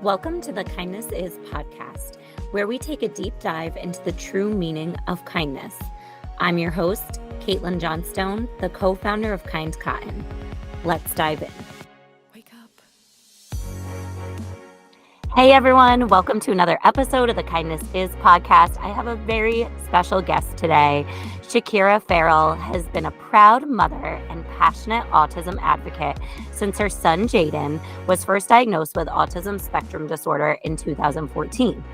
Welcome to the Kindness Is podcast, where we take a deep dive into the true meaning of kindness. I'm your host, Kaitlin Johnstone, the co-founder of Kind Cotton. Let's dive in. Wake up. Hey everyone, welcome to another episode of the Kindness Is podcast. I have a very special guest today. Shekira Farrell has been a proud mother and passionate autism advocate since her son Jaden was first diagnosed with autism spectrum disorder in 2014.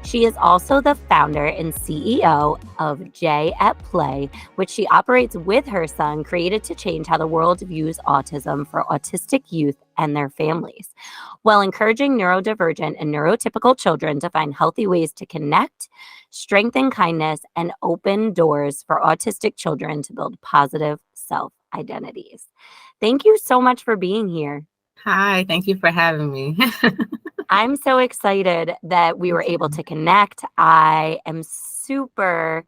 She is also the founder and CEO of J at Play, which she operates with her son, created to change how the world views autism for autistic youth and their families, while encouraging neurodivergent and neurotypical children to find healthy ways to connect, strengthen kindness, and open doors for autistic children to build positive self-identities. Thank you so much for being here. Hi, thank you for having me. I'm so excited that we were able to connect. I am super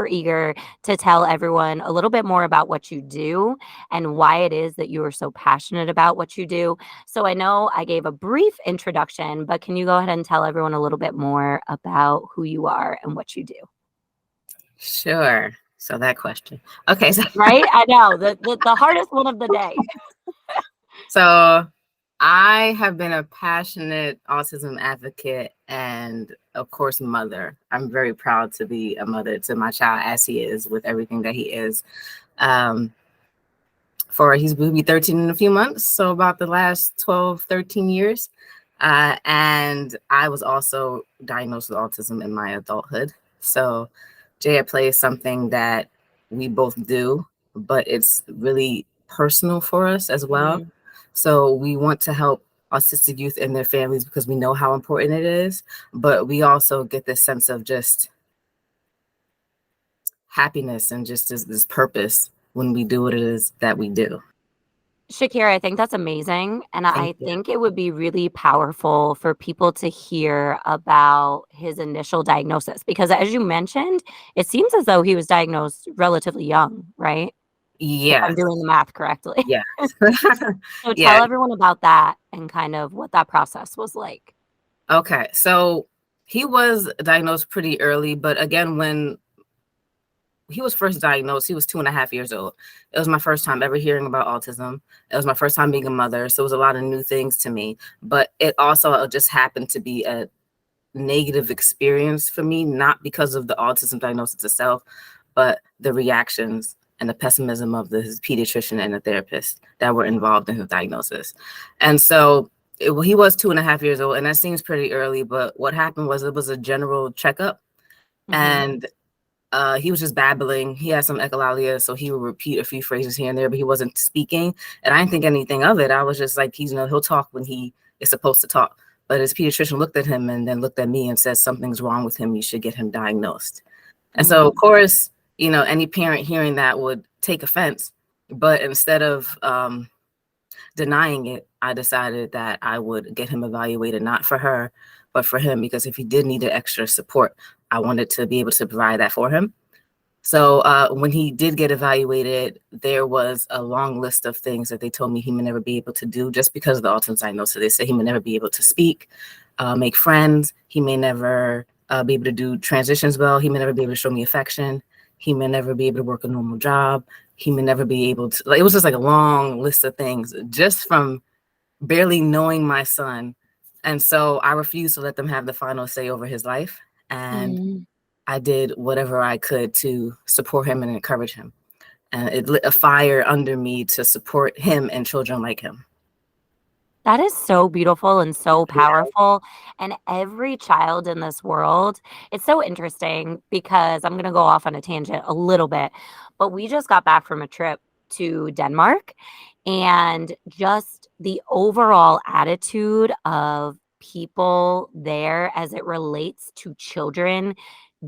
eager to tell everyone a little bit more about what you do and why it is that you are so passionate about what you do. So I know I gave a brief introduction, but can you go ahead and tell everyone a little bit more about who you are and what you do? Sure. So that question. Okay. So, right? I know, the hardest one of the day. So I have been a passionate autism advocate and, of course, mother. I'm very proud to be a mother to my child as he is with everything that he is. He will be 13 in a few months, so about the last 12, 13 years. And I was also diagnosed with autism in my adulthood. So J at Play is something that we both do, but it's really personal for us as well. Mm-hmm. So we want to help autistic youth and their families because we know how important it is, but we also get this sense of just happiness and just this purpose when we do what it is that we do. Shekira, I think that's amazing. And I think it would be really powerful for people to hear about his initial diagnosis, because as you mentioned, it seems as though he was diagnosed relatively young, right? Yeah. If I'm doing the math correctly. Yeah. So tell everyone about that and kind of what that process was like. Okay. So he was diagnosed pretty early, but again, when he was first diagnosed, he was 2.5 years old. It was my first time ever hearing about autism. It was my first time being a mother. So it was a lot of new things to me, but it also just happened to be a negative experience for me, not because of the autism diagnosis itself, but the reactions and the pessimism of his pediatrician and the therapist that were involved in his diagnosis. And so he was 2.5 years old, and that seems pretty early, but what happened was it was a general checkup. Mm-hmm. And he was just babbling. He had some echolalia, so he would repeat a few phrases here and there, but he wasn't speaking. And I didn't think anything of it. I was just like, he'll talk when he is supposed to talk. But his pediatrician looked at him and then looked at me and said, something's wrong with him. You should get him diagnosed. And so, of course, any parent hearing that would take offense. But instead of denying it, I decided that I would get him evaluated, not for her, but for him, because if he did need extra support, I wanted to be able to provide that for him. So when he did get evaluated, there was a long list of things that they told me he may never be able to do just because of the autism diagnosis. They said he may never be able to speak, make friends. He may never be able to do transitions well. He may never be able to show me affection. He may never be able to work a normal job. He may never be able to, it was just like a long list of things just from barely knowing my son. And so I refused to let them have the final say over his life. And I did whatever I could to support him and encourage him. And it lit a fire under me to support him and children like him. That is so beautiful and so powerful. Yeah. And every child in this world, it's so interesting because I'm going to go off on a tangent a little bit, but we just got back from a trip to Denmark, and just the overall attitude of people there as it relates to children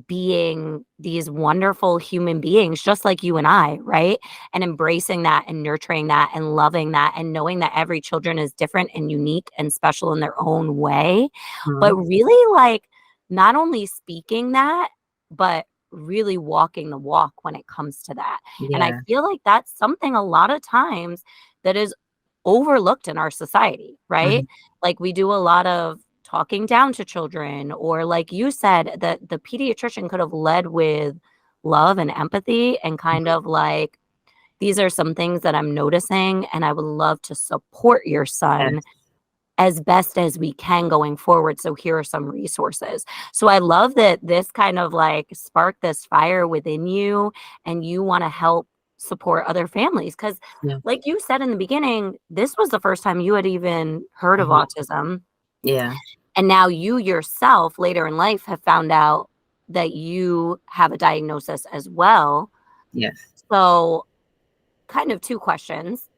being these wonderful human beings, just like you and I, right? And embracing that and nurturing that and loving that and knowing that every children is different and unique and special in their own way. Mm-hmm. But really, like, not only speaking that, but really walking the walk when it comes to that. Yeah. And I feel like that's something a lot of times that is overlooked in our society, right? Mm-hmm. Like, we do a lot of talking down to children, or like you said, that the pediatrician could have led with love and empathy and kind of like, these are some things that I'm noticing, and I would love to support your son Yes. as best as we can going forward. So here are some resources. So I love that this kind of like sparked this fire within you, and you want to help support other families. Because, Yeah. like you said in the beginning, this was the first time you had even heard of Mhm. autism. Yeah. And now you yourself later in life have found out that you have a diagnosis as well. Yes. So, kind of two questions.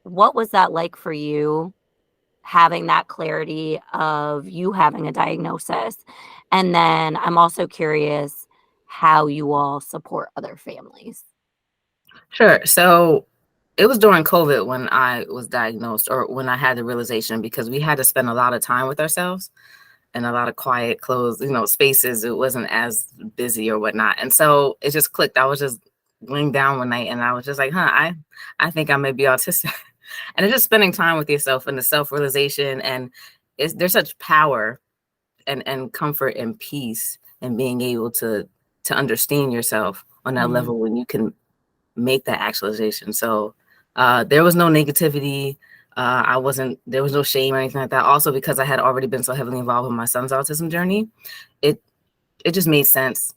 What was that like for you, having that clarity of you having a diagnosis? And then I'm also curious how you all support other families. Sure. So it was during COVID when I was diagnosed, or when I had the realization, because we had to spend a lot of time with ourselves and a lot of quiet, closed, spaces. It wasn't as busy or whatnot. And so it just clicked. I was just laying down one night and I was just like, I think I may be autistic. And it's just spending time with yourself and the self-realization. And there's such power and comfort and peace and being able to understand yourself on that Mm, level when you can make that actualization. So there was no negativity. There was no shame or anything like that. Also, because I had already been so heavily involved in my son's autism journey, it it just made sense.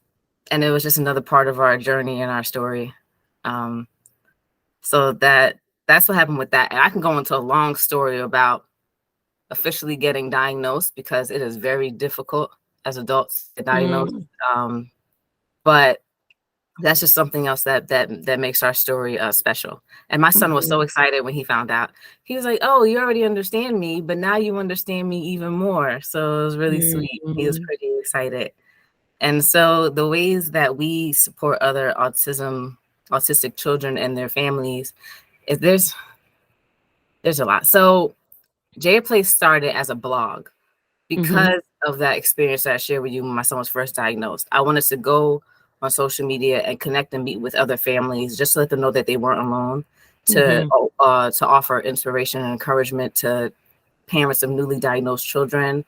And it was just another part of our journey and our story. Um, so that's what happened with that. And I can go into a long story about officially getting diagnosed, because it is very difficult as adults to get diagnosed. mm, Um, but that's just something else that makes our story special. And my son was so mhm, excited when he found out. He was like, "Oh, you already understand me, but now you understand me even more." So it was really sweet. He was mm, pretty excited. And so the ways that we support other autistic children and their families is there's a lot. So Jaya Place started as a blog mhm, because of that experience that I shared with you when my son was first diagnosed. I wanted to go on social media and connect and meet with other families, just to let them know that they weren't alone, mhm, to offer inspiration and encouragement to parents of newly diagnosed children,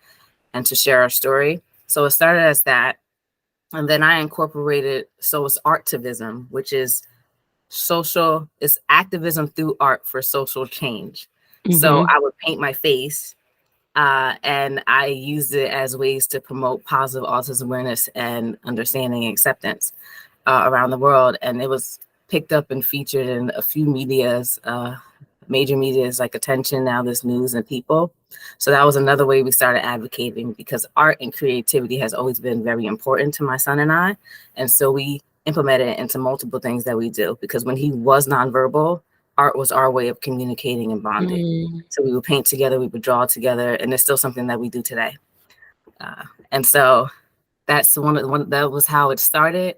and to share our story. So it started as that. And then I incorporated, so it's artivism, which is it's activism through art for social change. So mhm, I would paint my face, and I used it as ways to promote positive autism awareness and understanding and acceptance around the world. And it was picked up and featured in a few medias, major medias like Attention, Now This News, and People. So that was another way we started advocating, because art and creativity has always been very important to my son and I. And so we implemented it into multiple things that we do, because when he was nonverbal, art was our way of communicating and bonding. mm. So we would paint together, we would draw together, and it's still something that we do today. And so that's that was how it started.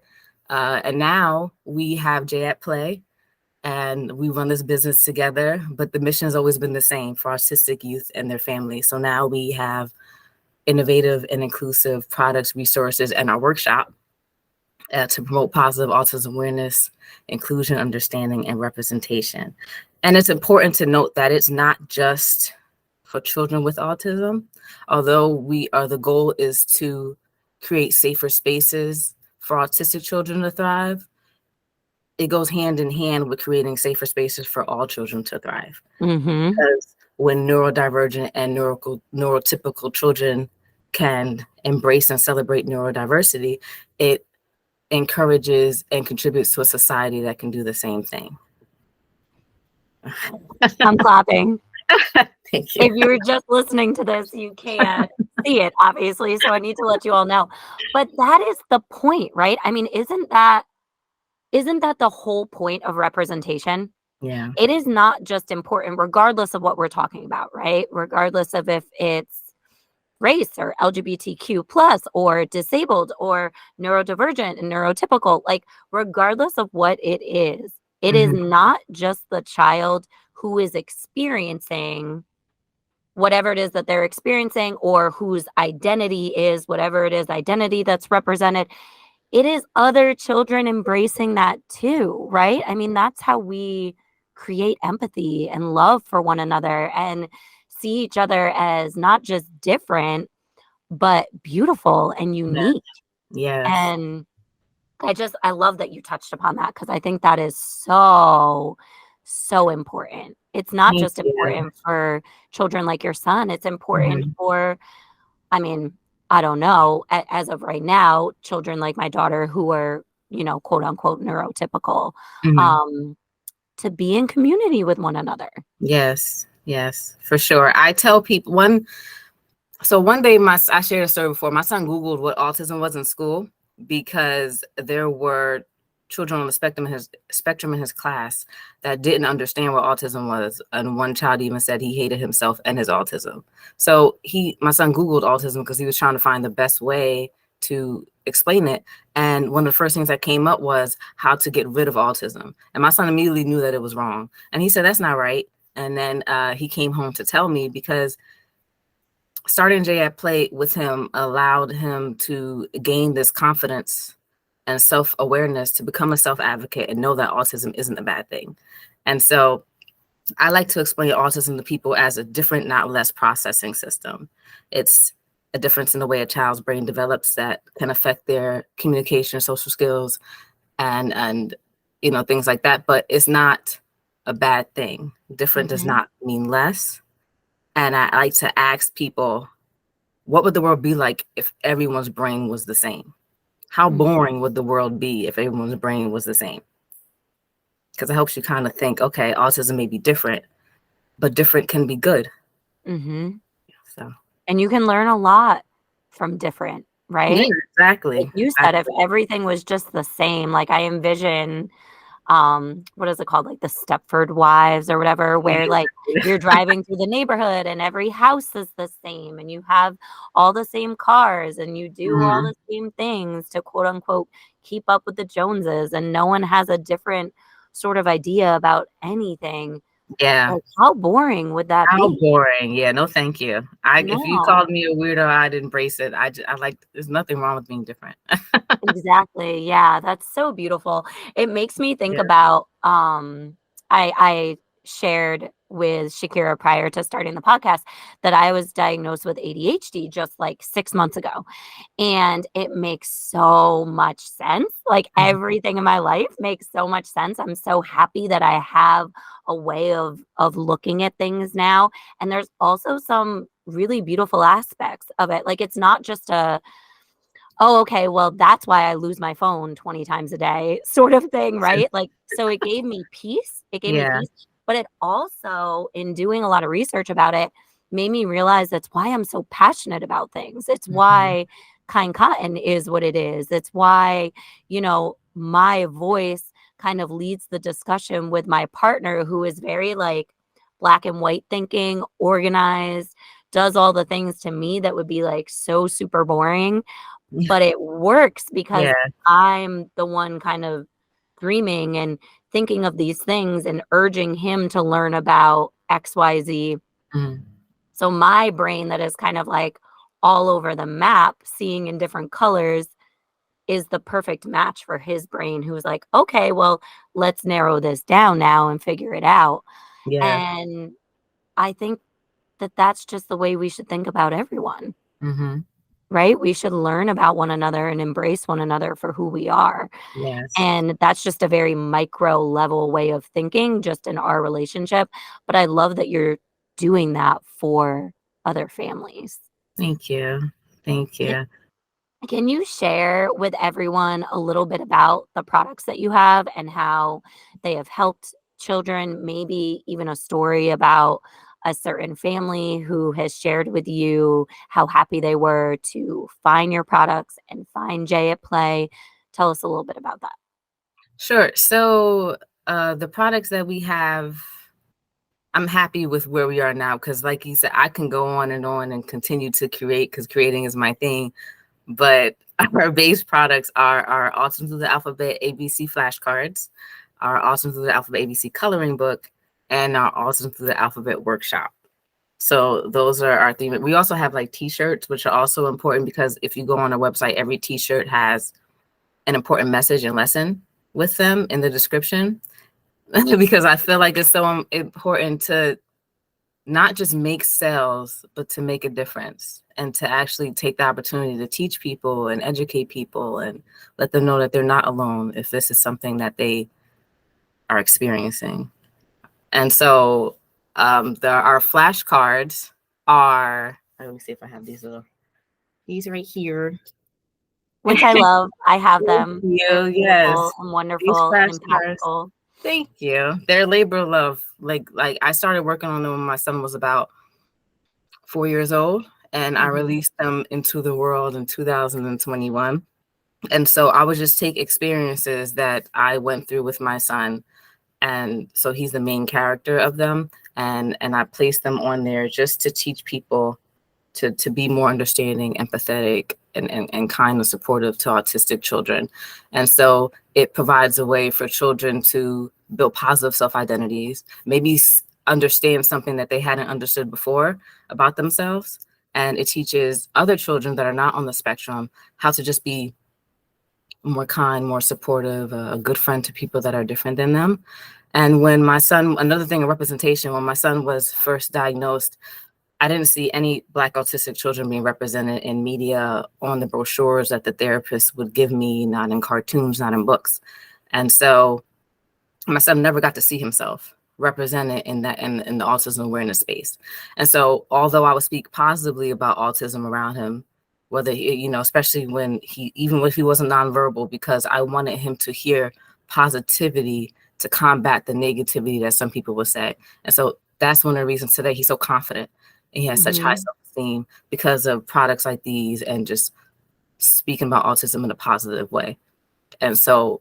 And now we have J at Play, and we run this business together, but the mission has always been the same for autistic youth and their families. So now we have innovative and inclusive products, resources, and our workshop to promote positive autism awareness, inclusion, understanding, and representation. And it's important to note that it's not just for children with autism, although the goal is to create safer spaces for autistic children to thrive. It goes hand in hand with creating safer spaces for all children to thrive. Mhm. Because when neurodivergent and neurotypical children can embrace and celebrate neurodiversity, it encourages and contributes to a society that can do the same thing. I'm clapping. Thank you. If you were just listening to this, you can't see it, obviously, so I need to let you all know. But that is the point, right? I mean, isn't that the whole point of representation? Yeah. It is not just important regardless of what we're talking about, right? Regardless of if it's race or LGBTQ plus or disabled or neurodivergent and neurotypical, like regardless of what it is Mhm. not just the child who is experiencing whatever it is that they're experiencing, or whose identity is whatever it is, identity that's represented. It is other children embracing that too, right? I mean, that's how we create empathy and love for one another. And see each other as not just different, but beautiful and Yeah. unique. Yes. And I love that you touched upon that because I think that is so, so important. It's not Thank just you. important for children like your son, it's important Mhm. for, I mean, I don't know, as of right now, children like my daughter who are, quote unquote neurotypical, Mhm. um, to be in community with one another. Yes. Yes, for sure. I tell people one day I shared a story before. My son Googled what autism was in school because there were children on the spectrum in his class that didn't understand what autism was. And one child even said he hated himself and his autism. So my son Googled autism because he was trying to find the best way to explain it. And one of the first things that came up was how to get rid of autism. And my son immediately knew that it was wrong. And he said, that's not right. And then he came home to tell me because starting J at Play with him allowed him to gain this confidence and self-awareness to become a self-advocate and know that autism isn't a bad thing. And so I like to explain autism to people as a different, not less processing system. It's a difference in the way a child's brain develops that can affect their communication, social skills, and things like that. But it's not a bad thing. Different does Mhm, not mean less. And I like to ask people, what would the world be like if everyone's brain was the same? How mhm, boring would the world be if everyone's brain was the same? Because it helps you kind of think, okay, autism may be different, but different can be good. mhm. So And you can learn a lot from different, yeah, right? Like exactly. you said, if Exactly. everything was just the same, like I envision, what is it called? Like the Stepford Wives or whatever, where like you're driving through the neighborhood and every house is the same and you have all the same cars and you do all Mhm. the same things to quote unquote keep up with the Joneses and no one has a different sort of idea about anything. Yeah. Like how boring would that How be? boring. Yeah, no, thank you. If you No. called me a weirdo, I'd embrace it. I like, there's nothing wrong with being different. Exactly. Yeah, that's so beautiful. It makes me think Yeah. about I shared with Shakira prior to starting the podcast that I was diagnosed with ADHD just like 6 months ago. And it makes so much sense. Like Mhm. everything in my life makes so much sense. I'm so happy that I have a way of looking at things now. And there's also some really beautiful aspects of it. Like it's not just a oh, okay, well, that's why I lose my phone 20 times a day sort of thing, right? Like, so it gave me peace. It gave me Yeah. peace. But it also, in doing a lot of research about it, made me realize that's why I'm so passionate about things. It's Mhm. why Kind Cotton is what it is. It's why, my voice kind of leads the discussion with my partner who is very like black and white thinking, organized, does all the things to me that would be like so super boring but it works because Yeah. I'm the one kind of dreaming and thinking of these things and urging him to learn about XYZ. Mhm. So my brain that is kind of like all over the map, seeing in different colors is the perfect match for his brain who's like, "Okay, well, let's narrow this down now and figure it out." Yeah. And I think that that's just the way we should think about everyone. Mhm. Right? We should learn about one another and embrace one another for who we are. Yes. And that's just a very micro level way of thinking just in our relationship, but I love that you're doing that for other families. Thank you. Thank Ca you. can you share with everyone a little bit about the products that you have and how they have helped children? Maybe even a story about a certain family who has shared with you how happy they were to find your products and find Jay at Play. Tell us a little bit about that. Sure. So the products that we have, I'm happy with where we are now because, like you said, I can go on and continue to create because creating is my thing. But our base products are our Autism Through the Alphabet ABC flashcards, our Autism Through the Alphabet ABC coloring book, and our Autism Through the Alphabet workshop. So those are our theme. We also have like t-shirts, which are also important because if you go on our website, every t-shirt has an important message and lesson with them in the description. Because I feel like it's so important to not just make sales, but to make a difference and to actually take the opportunity to teach people and educate people and let them know that they're not alone if this is something that they are experiencing. And so our flashcards are, let me see if I have these right here. Which I love. I have Thank them. They're you. beautiful Yes. and These wonderful and flashcards. impactful. Thank you. They're labor of love. Like I started working on them when my son was about 4 years old, and I Mhm. released them into the world in 2021. And so I would just take experiences that I went through with my son, and so he's the main character of them, and I placed them on there just to teach people to be more understanding, empathetic, and kind and supportive to autistic children. And so it provides a way for children to build positive self-identities, maybe understand something that they hadn't understood before about themselves. And it teaches other children that are not on the spectrum how to just be more kind, more supportive, a good friend to people that are different than them. And when my son, another thing, representation, when my son was first diagnosed, I didn't see any Black autistic children being represented in media, on the brochures that the therapist would give me, not in cartoons, not in books. And so my son never got to see himself represented in that in the autism awareness space. And so although I would speak positively about autism around him, whether he, especially when even if he wasn't nonverbal, because I wanted him to hear positivity to combat the negativity that some people would say. And so that's one of the reasons today he's so confident and he has such high Mhm. self-esteem, because of products like these and just speaking about autism in a positive way. And so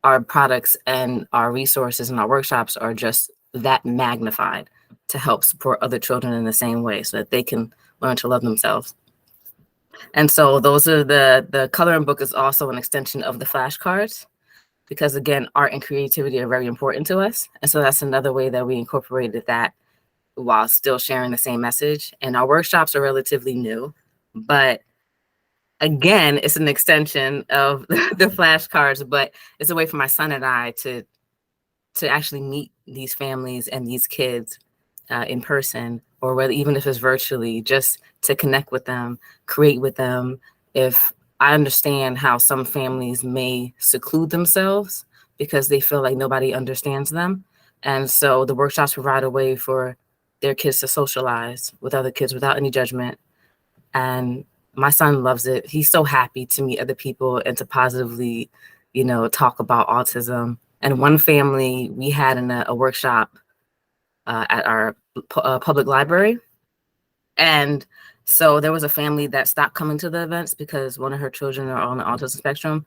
our products and our resources and our workshops are just that magnified to help support other children in the same way so that they can learn to love themselves. And so those are the coloring book is also an extension of the flashcards, because again, art and creativity are very important to us. And so that's another way that we incorporated that while still sharing the same message. And our workshops are relatively new, but again, it's an extension of the flashcards, but it's a way for my son and I to actually meet these families and these kids in person, or whether even if it's virtually, just to connect with them, create with them. If I understand how some families may seclude themselves because they feel like nobody understands them. And so the workshops provide a way for their kids to socialize with other kids without any judgment. And my son loves it. He's so happy to meet other people and to positively, talk about autism. And one family we had in a workshop at our public library. And so there was a family that stopped coming to the events because one of her children are on the autism spectrum.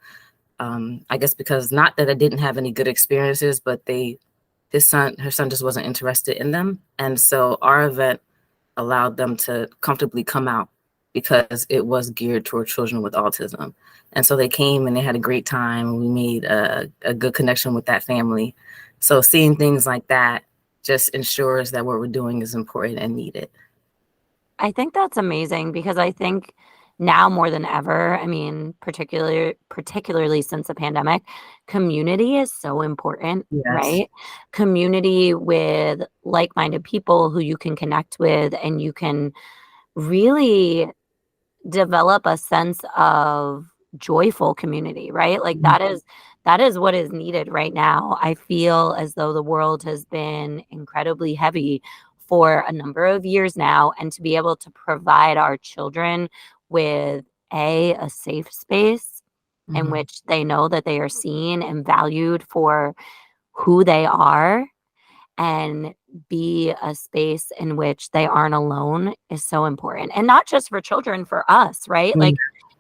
I guess because not that I didn't have any good experiences, but her son just wasn't interested in them. And so our event allowed them to comfortably come out because it was geared toward children with autism. And so they came and they had a great time. We made a good connection with that family. So seeing things like that just ensures that what we're doing is important and needed. I think that's amazing because I think now more than ever, I mean, particularly since the pandemic, community is so important, Yes. right? Community with like-minded people who you can connect with and you can really develop a sense of joyful community, right? Like Mhm. that is what is needed right now. I feel as though the world has been incredibly heavy for a number of years now, and to be able to provide our children with a safe space in Mhm. which they know that they are seen and valued for who they are, and be a space in which they aren't alone is so important. And not just for children, for us, right? Mm. Like,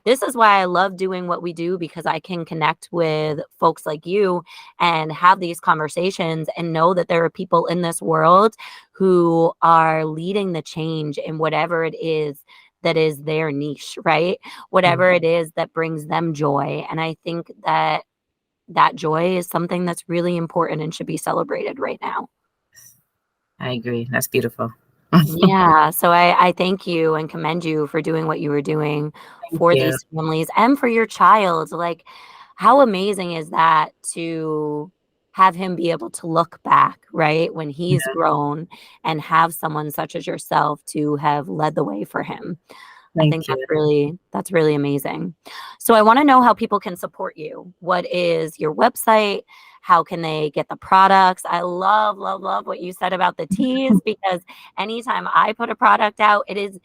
this is why I love doing what we do, because I can connect with folks like you and have these conversations and know that there are people in this world who are leading the change in whatever it is that is their niche, right? Whatever it is that brings them joy. And I think that that joy is something that's really important and should be celebrated right now. I agree. That's beautiful. Yeah, so I thank you and commend you for doing what you were doing Thank for you. these families and for your child. Like, how amazing is that to have him be able to look back, right, when he's grown and have someone such as yourself to have led the way for him. I think Thank you. that's really amazing. So I want to know how people can support you. What is your website? How can they get the products? I love, love, love what you said about the teas, because anytime I put a product out, it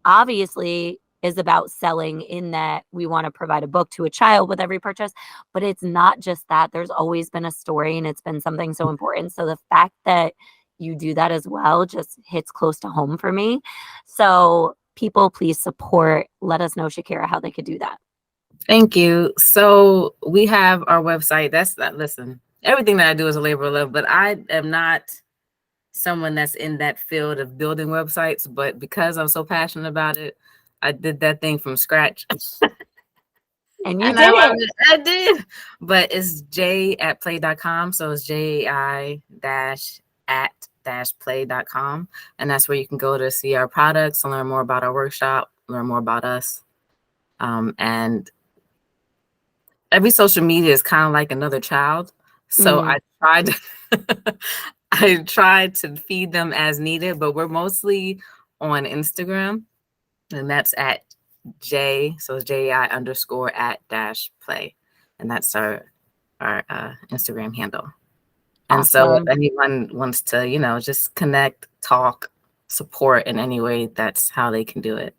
obviously is about selling, in that we want to provide a book to a child with every purchase, but it's not just that. There's always been a story, and it's been something so important. So the fact that you do that as well just hits close to home for me. So people, please support. Let us know, Shekira, how they could do that. Thank you. So we have our website. Listen, everything that I do is a labor of love, but I am not someone that's in that field of building websites. But because I'm so passionate about it, I did that thing from scratch. And you And did I love it. it. I did. But it's j@play.com. So it's jai-at-play.com. And that's where you can go to see our products and learn more about our workshop, learn more about us. And every social media is kind of like another child. So I tried to feed them as needed, but we're mostly on Instagram, and that's at so it's JI_@-play. And that's our Instagram handle. And so if Awesome. anyone wants to, just connect, talk, support in any way, that's how they can do it.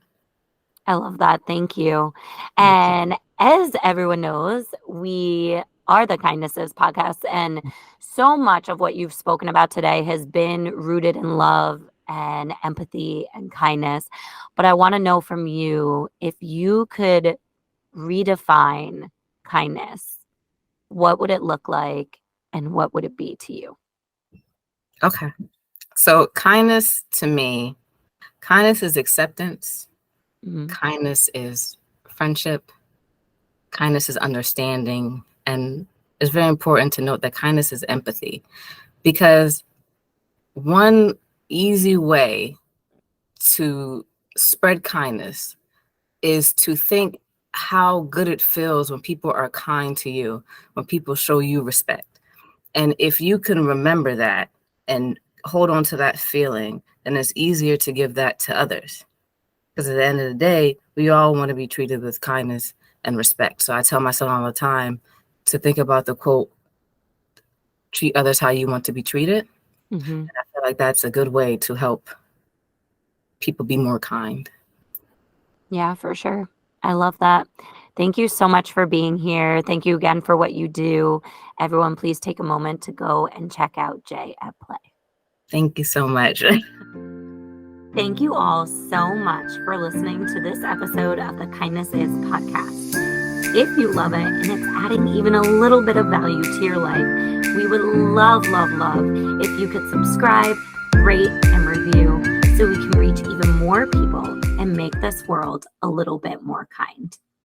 I love that. Thank you. Thank you. And as everyone knows, we are the Kindnesses podcast, and so much of what you've spoken about today has been rooted in love and empathy and kindness. But I want to know from you, if you could redefine kindness, what would it look like and what would it be to you? Okay. So kindness to me, kindness is acceptance. Mhm. Kindness is friendship. Kindness is understanding. And it's very important to note that kindness is empathy, because one easy way to spread kindness is to think how good it feels when people are kind to you, when people show you respect. And if you can remember that and hold on to that feeling, then it's easier to give that to others. Because at the end of the day, we all want to be treated with kindness and respect. So I tell my son all the time to think about the quote, treat others how you want to be treated. Mhm. And I feel like that's a good way to help people be more kind. Yeah, for sure. I love that. Thank you so much for being here. Thank you again for what you do. Everyone, please take a moment to go and check out Jay at Play. Thank you so much. Thank you all so much for listening to this episode of the Kindness Is podcast. If you love it and it's adding even a little bit of value to your life, we would love, love, love if you could subscribe, rate, and review so we can reach even more people and make this world a little bit more kind.